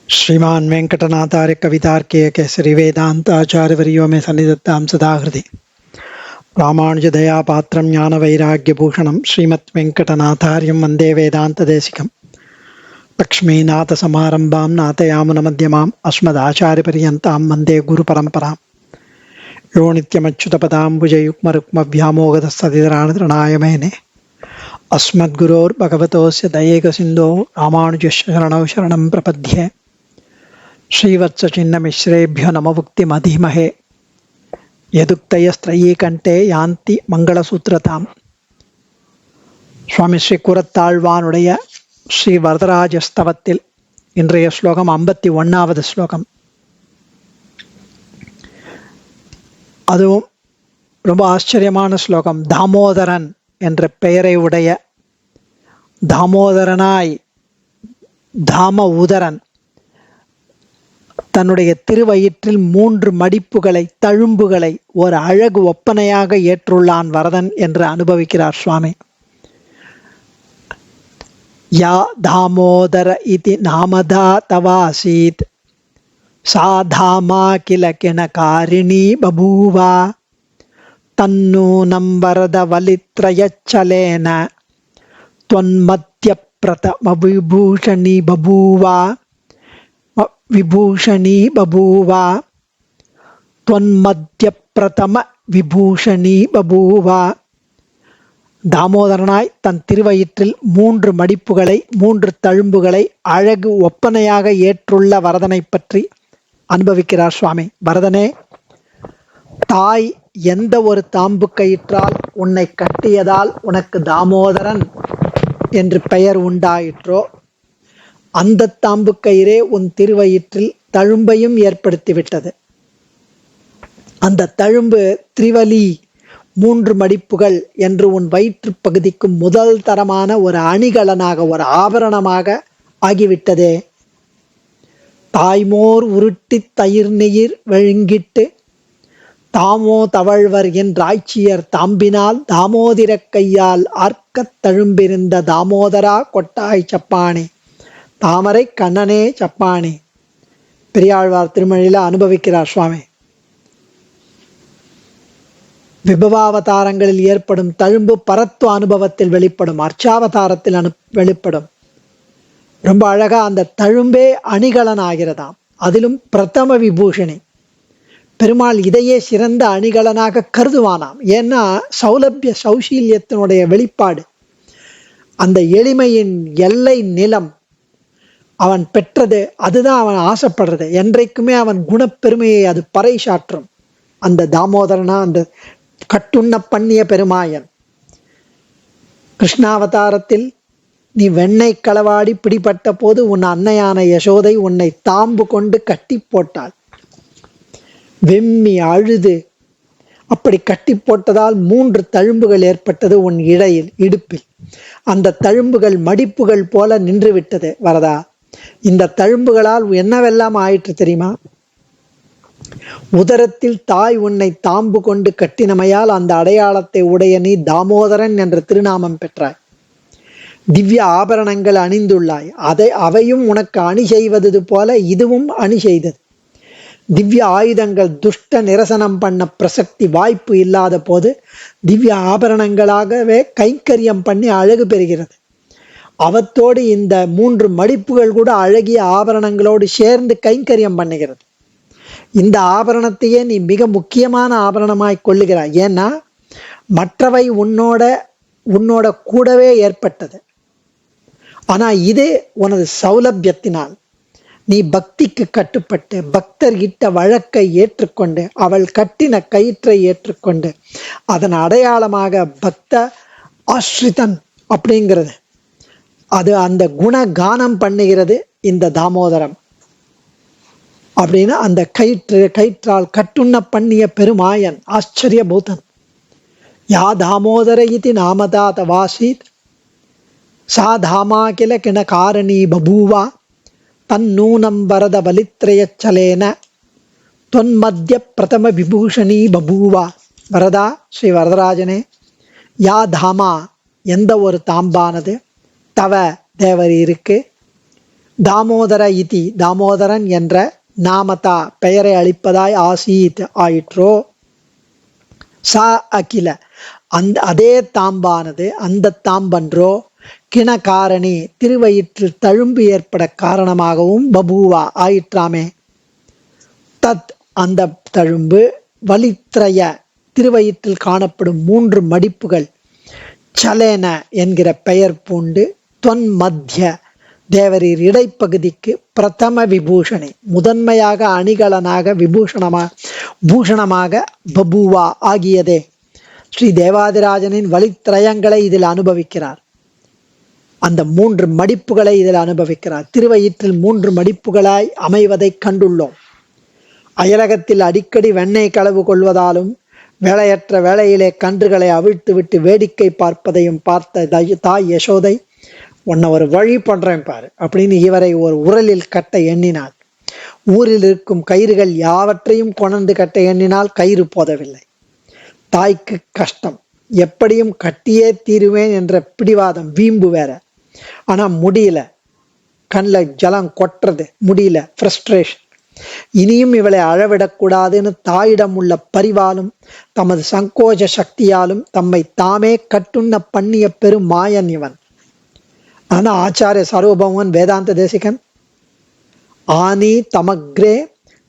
श्रीमान वेंकटनाथार्य कवितार्केय केसरी वेदांताचार्यवर्यो मे सन्निधत्तां सदा हृदि रामानुजदया पात्रं ज्ञानवैराग्यभूषणं श्रीमत् वेंकटनाथार्यं वन्दे वेदान्तदेशिकं लक्ष्मीनाथसमारम्भां नाथयामुनमध्यमाम् अस्मदाचार्यपर्यन्तां वन्दे गुरुपरम्पराम् यो नित्यमच्युतपदाम्बुजयुग्मरुक्मव्यामोगतस्तदितराणतृणाय मेने अस्मद्गुरोर्भगवतोऽस्य दयैकसिन्धो रामानुजस्य शरणौ शरणं प्रपद्ये श्रीवत्सचिन्नमिश्रेभ्यो नमोक्तिमधीमहे यदुक्तयस्त्रयी कंठे यान्ति मंगलसूत्रताम्. சுவாமி ஸ்ரீ கூரத்தாழ்வானுடைய ஸ்ரீ வரதராஜ ஸ்தவத்தில் இன்றைய ஸ்லோகம் 51வது ஸ்லோகம். அதுவும் ரொம்ப ஆச்சரியமான ஸ்லோகம். தாமோதரன் என்ற பெயரை உடைய தாமோதரனாய் தாம உதரன் தன்னுடைய திருவயிற்றில் 3 மடிப்புகளை தழும்புகளை ஒரு அழகு ஒப்பனையாக ஏற்றுள்ளான் வரதன் என்று அனுபவிக்கிறார் சுவாமி. யா தாமோதர இதி நாமதா தவாசீத் சா தாமா கில கிணகாரிணி பபூவா தன்னூனம் வரத வலித்ரயச்சலேன त्वन्मध्य प्रथम विभूषणी बभूवा विभूषणी बभूवा त्वन्मध्य प्रथम विभूषणी बभूवा. தாமோதரனாய் தன் திருவயிற்றில் 3 மடிப்புகளை 3 தழும்புகளை அழகு ஒப்பனையாக ஏற்றுள்ள வரதனை பற்றி அனுபவிக்கிறார் சுவாமி. வரதனே, தாய் எந்த ஒரு தாம்பு கயிற்றால் உன்னை கட்டியதால் உனக்கு தாமோதரன் என்று பெயர் உண்டாயிற்றோ அந்த தாம்பு கயிறே உன் திருவயிற்றில் தழும்பையும் ஏற்படுத்திவிட்டது. அந்த தழும்பு திரிவலி 3 மடிப்புகள் என்று உன் வயிற்று பகுதிக்கு முதல் தரமான ஒரு அணிகலனாக ஒரு ஆபரணமாக ஆகிவிட்டதே. தாய்மோர் உருட்டி தயிர் நெயிர் வெழுங்கிட்டு தாமோ தவழ்வர் என்றாய்ச்சியர் தாம்பினால் தாமோதிர கையால் ஆர்க்கத் தழும்பிருந்த தாமோதரா கொட்டாய் சப்பானே தாமரை கண்ணனே சப்பானே. பெரியாழ்வார் திருமொழியில அனுபவிக்கிறார் சுவாமி. விபவாவதாரங்களில் ஏற்படும் தழும்பு பரத்துவ அனுபவத்தில் வெளிப்படும், அர்ச்சாவதாரத்தில் வெளிப்படும். ரொம்ப அழகா அந்த தழும்பே அணிகலன் ஆகிறதாம். அதிலும் பிரதம விபூஷணி. பெருமாள் இதையே சிறந்த அணிகலனாக கருதுவானாம். ஏன்னா சௌலபிய சௌசீல்யத்தினுடைய வெளிப்பாடு, அந்த எளிமையின் எல்லை நிலம் அவன் பெற்றது, அதுதான் அவன் ஆசைப்படுறது. என்றைக்குமே அவன் குணப்பெருமையை அது பறைசாற்றும். அந்த தாமோதரனா, அந்த கட்டுண்ண பண்ணிய பெருமாயன். கிருஷ்ணாவதாரத்தில் நீ வெண்ணெய் களவாடி பிடிபட்ட போது உன் அன்னையான யசோதை உன்னை தாம்பு கொண்டு கட்டி போட்டாள். வெம்மி அழுது அப்படி கட்டி போட்டதால் 3 தழும்புகள் ஏற்பட்டது உன் இடுப்பில். அந்த தழும்புகள் மடிப்புகள் போல நின்று விட்டது. வரதா, இந்த தழும்புகளால் என்னவெல்லாம் ஆயிற்று தெரியுமா? உதரத்தில் தாய் உன்னை தாம்பு கொண்டு கட்டினமையால் அந்த அடையாளத்தை உடைய நீ தாமோதரன் என்ற திருநாமம் பெற்றாய். திவ்ய ஆபரணங்கள் அணிந்துள்ளாய். அவையும் உனக்கு அணி செய்வது போல இதுவும் அணி செய்தது. திவ்ய ஆயுதங்கள் துஷ்ட நிரசனம் பண்ண பிரசக்தி வாய்ப்பு இல்லாத போது திவ்ய ஆபரணங்களாகவே கைங்கரியம் பண்ணி அழகு பெறுகிறது. அவத்தோடு இந்த 3 மடிப்புகள் கூட அழகிய ஆபரணங்களோடு சேர்ந்து கைங்கரியம் பண்ணுகிறது. இந்த ஆபரணத்தையே நீ மிக முக்கியமான ஆபரணமாய் கொள்ளுகிறாய். ஏன்னா மற்றவை உன்னோட கூடவே ஏற்பட்டது. ஆனா இது உனது சௌலபியத்தினால் நீ பக்திக்கு கட்டுப்பட்டு பக்தர் இட்ட வழக்கை ஏற்றுக்கொண்டு அவள் கட்டின கயிற்றை ஏற்றுக்கொண்டு அதன் அடையாளமாக பக்த ஆஸ்ரிதன் அப்படிங்கிறது அது அந்த குண கானம் பண்ணுகிறது. இந்த தாமோதரம் அப்படின்னு அந்த கயிற்றால் கட்டுண்ண பண்ணிய பெருமாயன் ஆச்சரிய பூதன். யா தாமோதர இதி நாமதா தவாசீத் சா தாமா கில கிண காரணி பபூவா தன்னூனம் வரத வலித்ரயச்சலேன தொன்மத்திய பிரதம விபூஷணி பபூவா. வரதா, ஸ்ரீ வரதராஜனே, யா தாமா எந்த ஒரு தாம்பானது தவ தேவர் இருக்கு தாமோதர இதி தாமோதரன் என்ற நாமதா பெயரை அளிப்பதாய் ஆசீத் ஆயிற்றோ, சா அகில அதே தாம்பானது அந்த தாம்பன்றோ, கிணகாரணி திருவயிற்றில் தழும்பு ஏற்பட காரணமாகவும் பபூவா ஆயிற்றாமே. தத் அந்த தழும்பு, வலித்ரய திருவயிற்றில் காணப்படும் 3 மடிப்புகள், சலேன என்கிற பெயர் பூண்டு, தொன் மத்திய தேவரீர் இடைப்பகுதிக்கு பிரதம விபூஷணி முதன்மையாக அணிகலனாக பூஷணமாக பபூவா ஆகியதே. ஸ்ரீ தேவாதிராஜனின் வழித்திரயங்களை இதில் அனுபவிக்கிறார். அந்த 3 மடிப்புகளை இதில் அனுபவிக்கிறார். திருவயிற்றில் 3 மடிப்புகளாய் அமைவதை கண்டுள்ளோம். அயலகத்தில் அடிக்கடி வெண்ணெய் களவு கொள்வதாலும் வேலையற்ற வேளையிலே கன்றுகளை அவிழ்த்து விட்டு வேடிக்கை பார்ப்பதையும் பார்த்த தாய் யசோதை, உன்னை ஒரு வழி பண்றேன் பாரு அப்படின்னு இவரை ஒரு உரலில் கட்ட எண்ணினாள். ஊரில் இருக்கும் கயிறுகள் யாவற்றையும் கொணர்ந்து கட்ட எண்ணினால் கயிறு போதவில்லை. தாய்க்கு கஷ்டம், எப்படியும் கட்டியே தீருவேன் என்ற பிடிவாதம், வீம்பு வேற. ஆனா முடியல, கண்ணில் ஜலம் கொட்டுறது, முடியல, ஃப்ரஸ்ட்ரேஷன். இனியும் இவளை அழவிடக்கூடாதுன்னு தாயிடம் உள்ள பரிவாலும் தமது சங்கோஜ சக்தியாலும் தம்மை தாமே கட்டுண்ண பண்ணிய பெரும் மாயன் இவன். ஆனா ஆச்சாரிய சார்வபௌமன் வேதாந்த தேசிகன், ஆனி தமக்ரே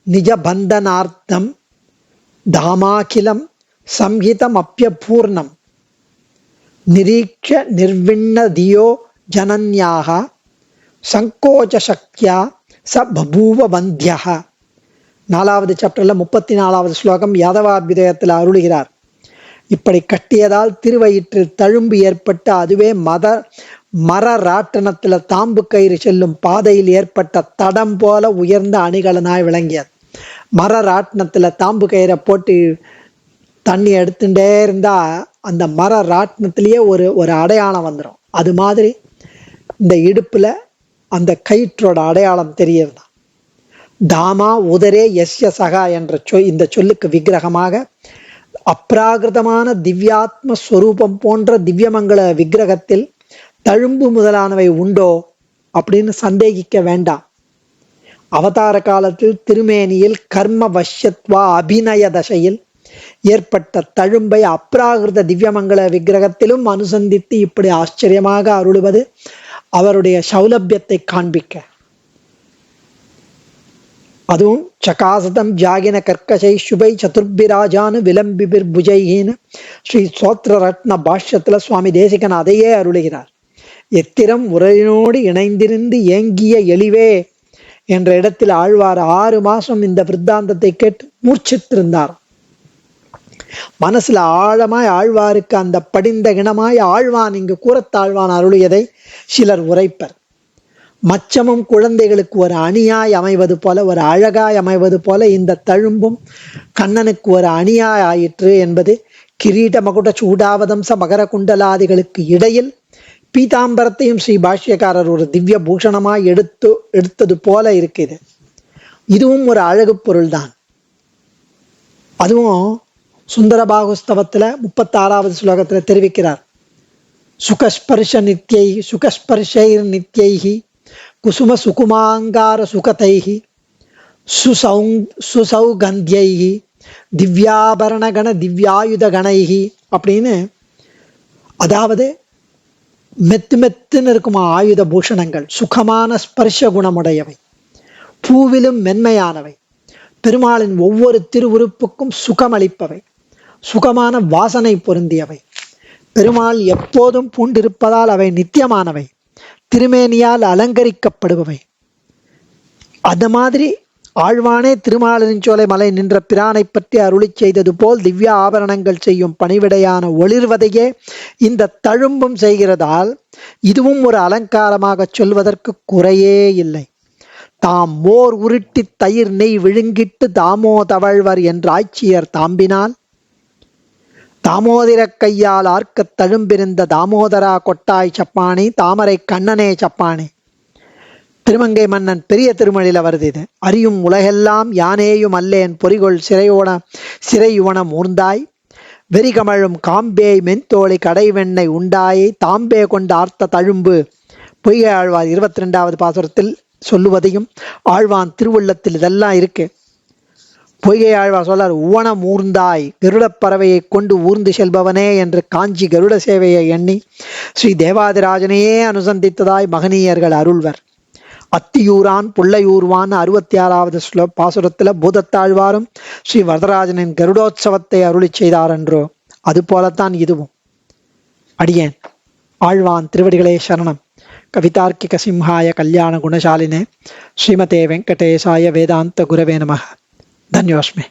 நிஜ பந்தனார்த்தம் தாமாகிலம் சம்ஹிதம் அப்பியபூர்ணம் நிரீட்ச நிர்விண்ணதியோ ஜனன்யாக சங்கோஜ சக்தியா ச பபூவ வந்தியக. 4வது சாப்டர்ல 34வது ஸ்லோகம் யாதவாபியுதயத்தில் அருளுகிறார். இப்படி கட்டியதால் திருவயிற்றில் தழும்பு ஏற்பட்டு அதுவே மர ராட்டனத்துல தாம்பு கயிறு செல்லும் பாதையில் ஏற்பட்ட தடம் போல உயர்ந்த அணிகலனாய் விளங்கியது. மர ராட்டனத்துல தாம்பு கயிறை போட்டு தண்ணி எடுத்துட்டே இருந்தா அந்த மர ராட்டனத்திலேயே ஒரு அடையாளம் வந்துடும். அது மாதிரி இந்த இடுப்புல அந்த கயிற்றோட அடையாளம் தெரியறதா. தாமா உதரே எஸ்ய சகா என்ற இந்த சொல்லுக்கு விக்கிரகமாக அப்ராகிருதமான திவ்யாத்ம ஸ்வரூபம் போன்ற திவ்யமங்கள விக்கிரகத்தில் தழும்பு முதலானவை உண்டோ அப்படின்னு சந்தேகிக்க வேண்டாம். அவதார காலத்தில் திருமேனியில் கர்ம வஷ்யத்வா அபிநய தசையில் ஏற்பட்ட தழும்பை அப்ராகிருத திவ்யமங்கள விக்கிரகத்திலும் அனுசந்தித்து இப்படி ஆச்சரியமாக அருளுவது அவருடைய சௌலபியத்தை காண்பிக்க. அதுவும் சகாசதம் ஜாகின கர்க்கசை சுபை சதுர்பிராஜானு விளம்பிபிர் புஜைகின்னு ஸ்ரீ சோத்ர ரத்ன பாஷ்யத்துல சுவாமி தேசிகன் அதையே அருளுகிறார். எத்திரம் உரையினோடு இணைந்திருந்து ஏங்கிய எளிவே என்ற இடத்தில் ஆழ்வார் 6 மாசம் இந்த விருத்தாந்தத்தை கேட்டு மூர்ச்சித்திருந்தார். மனசுல ஆழமாய் ஆழ்வாருக்கு அந்த படிந்த இனமாய் ஆழ்வான் இங்கு கூறத்தாழ்வான் அருளியதை சிலர் உரைப்பர். மச்சமும் குழந்தைகளுக்கு ஒரு அணியாய் அமைவது போல, ஒரு அழகாய் அமைவது போல இந்த தழும்பும் கண்ணனுக்கு ஒரு அணியாய் ஆயிற்று என்பது கிரீட மகுட சூடாவதம்ச மகர குண்டலாதிகளுக்கு இடையில் பீதாம்பரத்தையும் ஸ்ரீ பாஷ்யக்காரர் ஒரு திவ்ய பூஷணமாய் எடுத்தது போல இருக்குது. இதுவும் ஒரு அழகு பொருள்தான். அதுவும் சுந்தரபாகுஸ்தவத்துல 36வது ஸ்லோகத்துல தெரிவிக்கிறார். சுகஸ்பர்ஷைர் நித்யைஹி குசும சுகுமாங்கார சுகதைஹி சுசௌகந்தியைஹி திவ்யாபரணகண திவ்யாயுத கணைஹி அப்படின்னு, அதாவது மெத்துன்னு இருக்குமா ஆயுத பூஷணங்கள், சுகமான ஸ்பர்ஷ குணமுடையவை, பூவிலும் மென்மையானவை, பெருமாளின் ஒவ்வொரு திருவுறுப்புக்கும் சுகமளிப்பவை, சுகமான வாசனை பொருந்தியவை, பெருமாள் எப்போதும் பூண்டிருப்பதால் அவை நித்தியமானவை, திருமேனியால் அலங்கரிக்கப்படுபவை. அந்த மாதிரி ஆழ்வானே திருமாலின் சோலை மலை நின்ற பிரானை பற்றி அருளி செய்தது போல் திவ்ய ஆபரணங்கள் செய்யும் பணிவிடையான ஒளிர்வதையே இந்த தழும்பும் செய்கிறதால் இதுவும் ஒரு அலங்காரமாக சொல்வதற்கு குறையே இல்லை. தாம் மோர் உருட்டி தயிர் நெய் விழுங்கிட்டு தாமோ தவழ்வர் என்று ஆட்சியர் தாம்பினால் தாமோதிர கையால் ஆர்க்க தழும்பிருந்த தாமோதரா கொட்டாய் சப்பானி தாமரை கண்ணனே சப்பானி. திருமங்கை மன்னன் பெரிய திருமழில வருது இது. அறியும் உலகெல்லாம் யானேயும் அல்லேன் பொறிகொள் சிறையுவன மூர்ந்தாய் வெறிகமழும் காம்பே மென்தோழி கடைவெண்ணை உண்டாயை தாம்பே கொண்டு ஆர்த்த தழும்பு. பொய்கை ஆழ்வார் 22வது பாசுரத்தில் சொல்லுவதையும் ஆழ்வான் திருவுள்ளத்தில் இதெல்லாம் இருக்கு. பொய்கை ஆழ்வார் சொல்லார், உவனம் ஊர்ந்தாய் கருடப் பறவையை கொண்டு ஊர்ந்து செல்பவனே என்று காஞ்சி கருட சேவையை எண்ணி ஸ்ரீ தேவாதிராஜனையே அனுசந்தித்ததாய் மகனீயர்கள் அருள்வர். அத்தியூரான் புள்ளையூர்வான் 66வது பாசுரத்துல பூதத்தாழ்வாரும் ஸ்ரீ வரதராஜனின் கருடோத்சவத்தை அருளி செய்தார் என்றோ, அது போலத்தான் இதுவும். அடியேன் ஆழ்வான் திருவடிகளே சரணம். கவிதார்க்கிக சிம்ஹாய கல்யாண குணசாலினே ஸ்ரீமதே வெங்கடேசாய வேதாந்த குரவே நமः. धन्योऽस्मि।